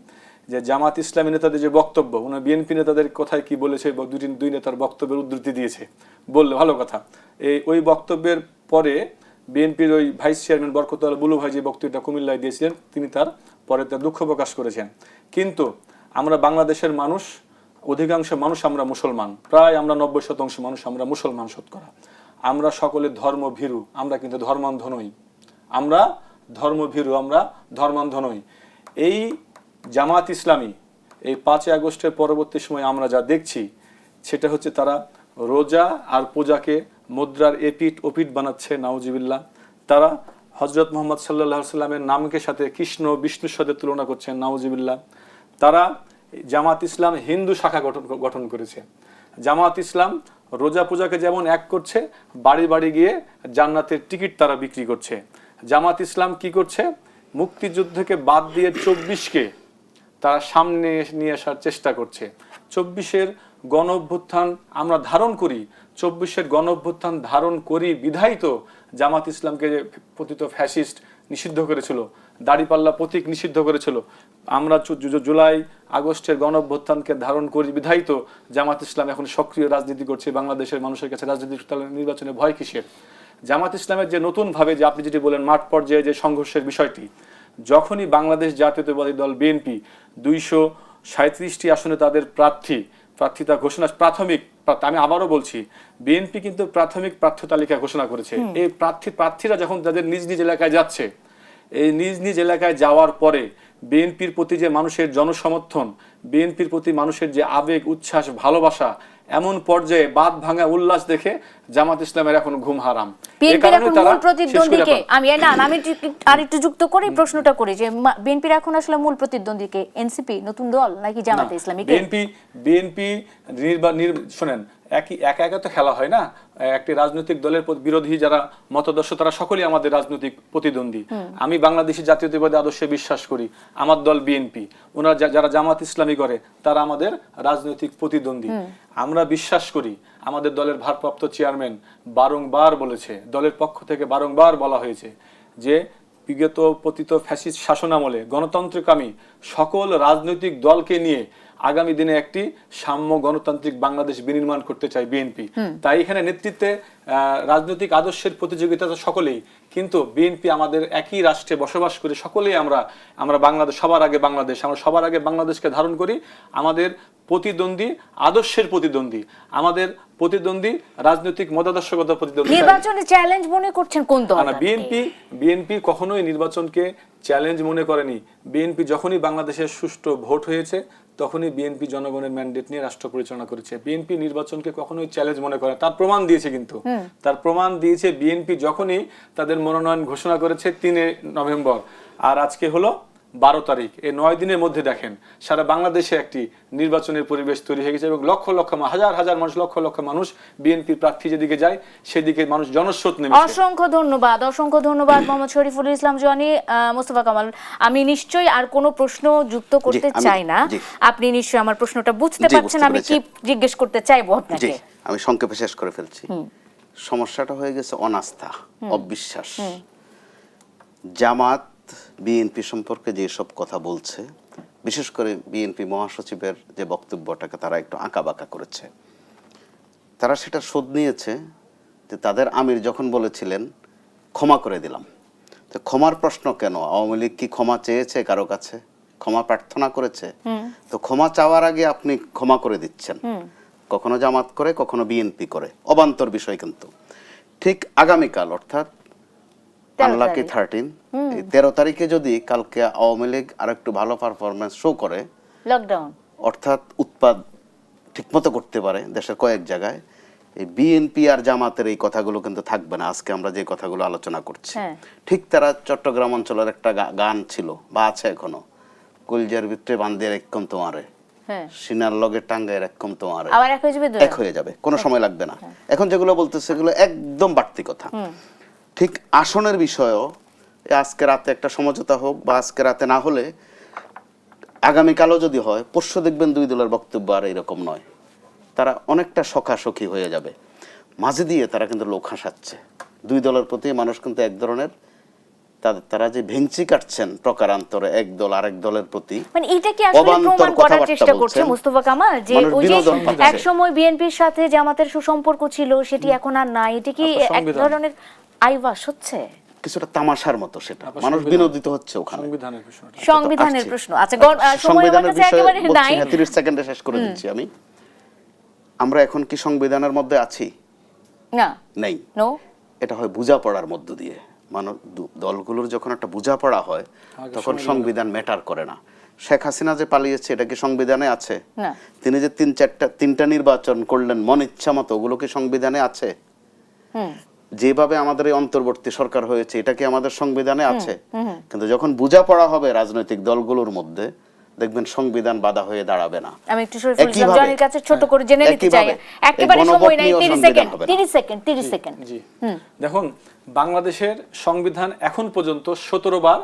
যে জামাত ইসলামী নেতাদের যে বক্তব্য, উনি বিএনপি নেতাদের কথায় কি বলেছে, দুই নেতার বক্তব্যের উদ্ধৃতি দিয়েছে, বললে ভালো কথা। ওই বক্তব্যের পরে বিএনপির ওই ভাইস চেয়ারম্যান বরকত আলী বুলু ভাই যে বক্তব্যটা কুমিল্লায় দিয়েছিলেন, তিনি তার পরে তার দুঃখ প্রকাশ করেছেন। কিন্তু আমরা বাংলাদেশের মানুষ, অধিকাংশ মানুষ আমরা মুসলমান, প্রায় আমরা 90% মানুষ আমরা মুসলমান শতকরা। আমরা সকলে ধর্মভীরু, আমরা কিন্তু ধর্মান্ধ নই। আমরা ধর্মভীরু, আমরা ধর্মান্ধ নই। এই জামাত ইসলামী এই 5ই আগস্টের পরবর্তী সময় আমরা যা দেখছি, সেটা হচ্ছে তারা রোজা আর পূজাকে মুদ্রার এপিঠ ওপিঠ বানাচ্ছে, নাউজিবিল্লাহ। তারা হযরত মুহাম্মদ সাল্লাল্লাহু আলাইহি সাল্লামের নামকে সাথে কৃষ্ণ বিষ্ণুর সাথে তুলনা করছেন, নাউজিবিল্লাহ। তারা জামাত ইসলাম হিন্দু শাখা গঠন করেছে। জামাত ইসলাম রোজা পূজাকে যেমন এক করছে, বাড়ি বাড়ি গিয়ে জান্নাতের টিকিট তারা বিক্রি করছে। জামাত ইসলাম কি করছে? মুক্তিযুদ্ধকে বাদ দিয়ে 24কে তারা সামনে নিয়ে আসার চেষ্টা করছে। 24-এর গণ অভ্যুত্থান আমরা ধারণ করি, 24-এর গণ অভ্যুত্থান ধারণ করি বিধায়িত জামাত ইসলামকে যে পতিত ফ্যাসিস্ট নিষিদ্ধ করেছিল, দাড়িপাল্লা প্রতীক নিষিদ্ধ করেছিল। আমরা জুলাই আগস্টের গণ অভ্যুত্থানকে ধারণ করি বিধায়িত জামাত ইসলাম এখন সক্রিয় রাজনীতি করছে। বাংলাদেশের মানুষের কাছে রাজনীতি নির্বাচনে ভয় কিসের? জামাত ইসলামের যে নতুন ভাবে, যে আপনি যেটি বলেন মাঠ পর্যায়ে যে সংঘর্ষের বিষয়টি, যখনই বাংলাদেশ জাতীয়তাবাদী দল বিএনপি 237টি আসনে তাদের প্রার্থিতা ঘোষণা, আমি আবারও বলছি, বিএনপি কিন্তু প্রাথমিক প্রার্থী তালিকা ঘোষণা করেছে। এই প্রার্থীরা যখন তাদের নিজ নিজ এলাকায় যাচ্ছে, এই নিজ নিজ এলাকায় যাওয়ার পরে বিএনপির প্রতি যে মানুষের জনসমর্থন, বিএনপির প্রতি মানুষের যে আবেগ, উচ্ছ্বাস, ভালোবাসা, এমন পর্যায়ে বাদ ভাঙা উল্লাস দেখে জামাত ইসলামের এখন ঘুম হারাম। আমি আরেকটু যুক্ত করে প্রশ্নটা করি যে বিএনপির এখন আসলে মূল প্রতিদ্বন্দ্বীকে এনসিপি নতুন দল নাকি জামাতে ইসলামী? বিএনপি শোনেন, একা তো খেলা হয় না। একটি রাজনৈতিক দলের বিরোধী যারা মতাদর্শ, তারা সকলেই আমাদের রাজনৈতিক প্রতিদ্বন্দ্বী। আমি বাংলাদেশি জাতীয়তাবাদী আদর্শে বিশ্বাস করি, আমার দল বিএনপি, ওনারা যারা জামাত ইসলামী করে তারা আমাদের রাজনৈতিক প্রতিদ্বন্দ্বী। আমরা বিশ্বাস করি, আমাদের দলের ভারপ্রাপ্ত চেয়ারম্যান বারংবার বলেছে, দলের পক্ষ থেকে বারংবার বলা হয়েছে যে বিগত পতিত ফ্যাসিস্ট শাসনামলে গণতন্ত্রকামী সকল রাজনৈতিক দলকে নিয়ে আগামী দিনে একটি সাম্য গণতান্ত্রিক বাংলাদেশ বিনির্মাণ করতে চায় বিএনপি। তাই এখানে নেতৃত্বে রাজনৈতিক আদর্শের প্রতিযোগিতা তো সকলেই, কিন্তু বিএনপি আমাদের একই রাষ্ট্রে বসবাস করে সকলেই আমরা বাংলাদেশ, সবার আগে বাংলাদেশ, আমরা সবার আগে বাংলাদেশকে ধারণ করি। আমাদের প্রতিদ্বন্দ্বী আদর্শের প্রতিদ্বন্দ্বী, আমাদের প্রতিদ্বন্দ্বী রাজনৈতিক মতাদর্শগত প্রতিদ্বন্দ্বী। নির্বাচনে চ্যালেঞ্জ মনে করছেন কোন দল? না, বিএনপি কখনোই নির্বাচনকে চ্যালেঞ্জ মনে করেনি। বিএনপি যখনই বাংলাদেশের সুষ্ঠু ভোট হয়েছে তখনই বিএনপি জনগণের ম্যান্ডেট নিয়ে রাষ্ট্র পরিচালনা করেছে। বিএনপি নির্বাচনকে কখনোই চ্যালেঞ্জ মনে করে, তার প্রমাণ দিয়েছে। কিন্তু তার প্রমাণ দিয়েছে বিএনপি যখনই তাদের মনোনয়ন ঘোষণা করেছে 3 নভেম্বর, আর আজকে হলো 12 তারিখ। এই 9 দিনের মধ্যে দেখেন সারা বাংলাদেশে একটি নির্বাচনের পরিবেশ তৈরি হয়ে গেছে এবং লক্ষ লক্ষ হাজার হাজার মানুষ, লক্ষ লক্ষ মানুষ বিএনপি প্রার্থী যেদিকে যায় সেদিকে মানুষ জনস্রোত নেমেছে। অসংখ্য ধন্যবাদ মোহাম্মদ শরীফুল ইসলাম জনি। মোস্তফা কামাল, আমি নিশ্চয়ই আর কোনো প্রশ্ন যুক্ত করতে চাই না, আপনি নিশ্চয়ই আমার প্রশ্নটা বুঝতে পারছেন আমি কি জিজ্ঞেস করতে চাইবো আপনাকে। আমি সংক্ষেপে শেষ করে ফেলছি। সমস্যাটা হয়ে গেছে অনাস্থা, অবিশ্বাস। জামাত বিএনপি সম্পর্কে যে সব কথা বলছে, বিশেষ করে বিএনপি মহাসচিবের যে বক্তব্যটাকে তারা একটু আঁকাবাঁকা করেছে, তারা সেটা শোধ নিয়েছে যে তাদের আমির যখন বলেছিলেন ক্ষমা করে দিলাম, তো ক্ষমার প্রশ্ন কেন? আওয়ামী লীগ কি ক্ষমা চেয়েছে কারো কাছে? ক্ষমা প্রার্থনা করেছে? তো ক্ষমা চাওয়ার আগে আপনি ক্ষমা করে দিচ্ছেন, কখনো জামাত করে কখনো বিএনপি করে, অবান্তর বিষয়। কিন্তু ঠিক আগামীকাল অর্থাৎ আনলাকি 13 তারিখে যদি কালকে আওয়ামী লীগ আর একটু ভালো পারফরমেন্স শো করে, লকডাউন অর্থাৎ উৎপাদ ঠিকমতো করতে পারে দেশের কয়েক জায়গায়, এই বিএনপি আর জামাতের এই কথাগুলো কিন্তু থাকবে না। আজকে আমরা যে কথাগুলো আলোচনা করছি, ঠিক তারা চট্টগ্রাম অঞ্চলের একটা গান ছিল বা আছে এখনো, কলজার ভিতরে বান্দের এককম তোমারে, সিনার লগে টাঙ্গায়ের এককম তোমারে, আবার এক হয়ে যাবে, কোনো সময় লাগবে না। এখন যেগুলো বলতেছে সেগুলো একদম বাড়তি কথা। ঠিক আসনের বিষয়েও আজকে রাতে একটা সমঝোতা হোক বা আজকে রাতে না হলে আগামীকালও যদি হয়, পরশু দেখবেন 2 দলের বক্তব্য আর এরকম নয়, তারা অনেকটা সখাসখি হয়ে যাবে। মাঝে দিয়ে তারা কিন্তু লোক হাসাচ্ছে 2 দলের প্রতি। মানুষ কিন্তু এক ধরনের তারা যে ভেঙচি কাটছেন প্রকারান্তরে এক দল আরেক দলের প্রতি, মানে এটা কি আসলে প্রমাণ করার চেষ্টা করছে মোস্তফা কামাল যে ওই যে এক সময় বিএনপির সাথে জামাতের সুসম্পর্ক ছিল সেটি এখন আর নাই? এটা কি এক ধরনের আইওয়াস হচ্ছে? কিছুটা তামাশার মতো, সেটা মানুষ বিনোদিত হচ্ছে ওখানে। সংবিধানের প্রশ্ন, আচ্ছা সংবিধানের বিষয়ে 30 সেকেন্ডে শেষ করে দিচ্ছি আমি। আমরা এখন কি সংবিধানের মধ্যে আছি? না, নেই। নো, এটা হয় বোঝাপড়ার মধ্য দিয়ে। দলগুলোর যখন একটা বোঝাপড়া হয় তখন সংবিধান ম্যাটার করে না। শেখ হাসিনা যে পালিয়েছে এটা কি সংবিধানে আছে? না। তিনি যে 3-4টা নির্বাচন করলেন মন ইচ্ছা মতো, ওগুলো কি সংবিধানে আছে? যেভাবে আমাদের এই অন্তর্বর্তী সরকার হয়েছে এটা কি আমাদের সংবিধানে আছে? কিন্তু যখন বোঝাপড়া হবে রাজনৈতিক দলগুলোর মধ্যে, দেখবেন সংবিধান বাধা হয়ে দাঁড়াবে না। আমি একটু শরীফুল ইসলাম জনির কাছে ছোট করে জেনে নিতে চাই, একেবারে সময় নাই, 30 সেকেন্ড। জি, দেখুন বাংলাদেশের সংবিধান এখন পর্যন্ত 17 বার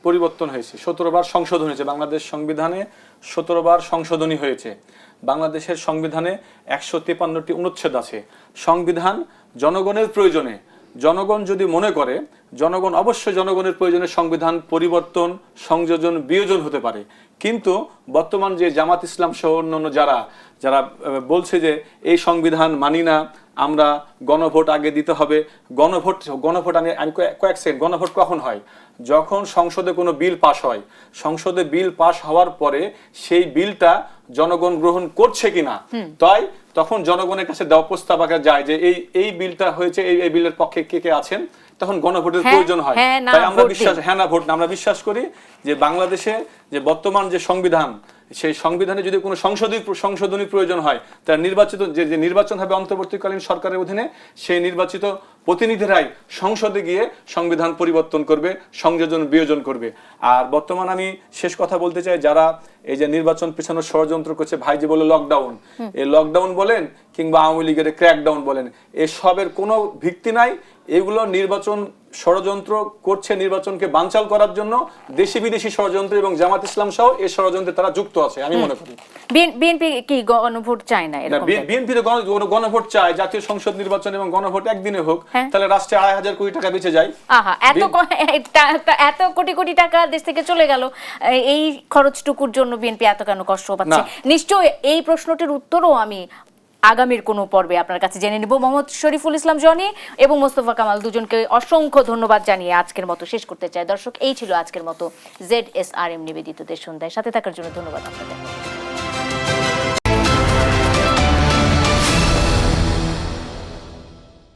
পরিবর্তন হয়েছে, 17 বার সংশোধন হয়েছে। বাংলাদেশ সংবিধানে 17 বার সংশোধনী হয়েছে। বাংলাদেশের সংবিধানে 153টি অনুচ্ছেদ আছে। সংবিধান জনগণের প্রয়োজনে, জনগণ যদি মনে করে, জনগণ অবশ্যই জনগণের প্রয়োজনে সংবিধান পরিবর্তন, সংযোজন, বিয়োজন হতে পারে। কিন্তু বর্তমান যে জামাত ইসলাম সহ অন্যান্য যারা বলছে যে এই সংবিধান মানি না, আমরা গণভোট আগে দিতে হবে, গণভোট আমি কয়েক সেকেন্ড, গণভোট কখন হয়? যখন সংসদে কোনো বিল পাশ হয়। সংসদে বিল পাশ হওয়ার পরে সেই বিলটা জনগণ গ্রহণ করছে কিনা, তাই তখন জনগণের কাছে দেওয়া প্রস্তাব আগে যায় যে এই বিলটা হয়েছে, এই বিলের পক্ষে কে কে আছেন, তখন গণভোটের প্রয়োজন হয়। তাই আমরা বিশ্বাস করি যে বাংলাদেশে যে বর্তমান যে সংবিধান, সেই সংবিধানে যদি কোনো সংশোধনী প্রয়োজন হয়, তার নির্বাচিত যে নির্বাচন হবে অন্তর্বর্তীকালীন সরকারের অধীনে, সেই নির্বাচিত প্রতিনিধিরাই সংসদে গিয়ে সংবিধান পরিবর্তন করবে, সংযোজন বিয়োজন করবে। আর বর্তমান আমি শেষ কথা বলতে চাই, যারা এই যে নির্বাচন পেছানোর ষড়যন্ত্র করছে, ভাই যে বলে লকডাউন, এই লকডাউন বলেন কিংবা আওয়ামী লীগের ক্র্যাকডাউন বলেন, এসবের কোনো ভিত্তি নাই। এগুলো নির্বাচন ষড়যন্ত্র করছে, নির্বাচনকে বানচাল করার জন্য দেশি বিদেশি ষড়যন্ত্র এবং জামাত ইসলাম সহ এই ষড়যন্ত্রে তারা যুক্ত আছে আমি মনে করি। বিএনপি কি গণভোট চায় না? বিএনপি তো গণভোট চায়, জাতীয় সংসদ নির্বাচন এবং গণভোট একদিনে হোক, হ্যাঁ। তাহলে রাষ্ট্রে 2,500 কোটি টাকা বেঁচে যায়। আহা, এত কোটি কোটি টাকা দেশ থেকে চলে গেল, এই খরচটুকুর জন্য বিএনপি এত কেন কষ্ট পাচ্ছে? নিশ্চয়ই এই প্রশ্নটির উত্তরও আমি আগামীর কোনো পর্বে আপনার কাছে জেনে নিব। মোহাম্মদ শরীফুল ইসলাম জনি এবং মোস্তফা কামাল দুজনকে অসংখ্য ধন্যবাদ জানিয়ে আজকের মতো শেষ করতে চাই। দর্শক, এই ছিল আজকের মতো ZSRM নিবেদিত দেশ সন্ধ্যায়। সাথে থাকার জন্য ধন্যবাদ আপনাদের।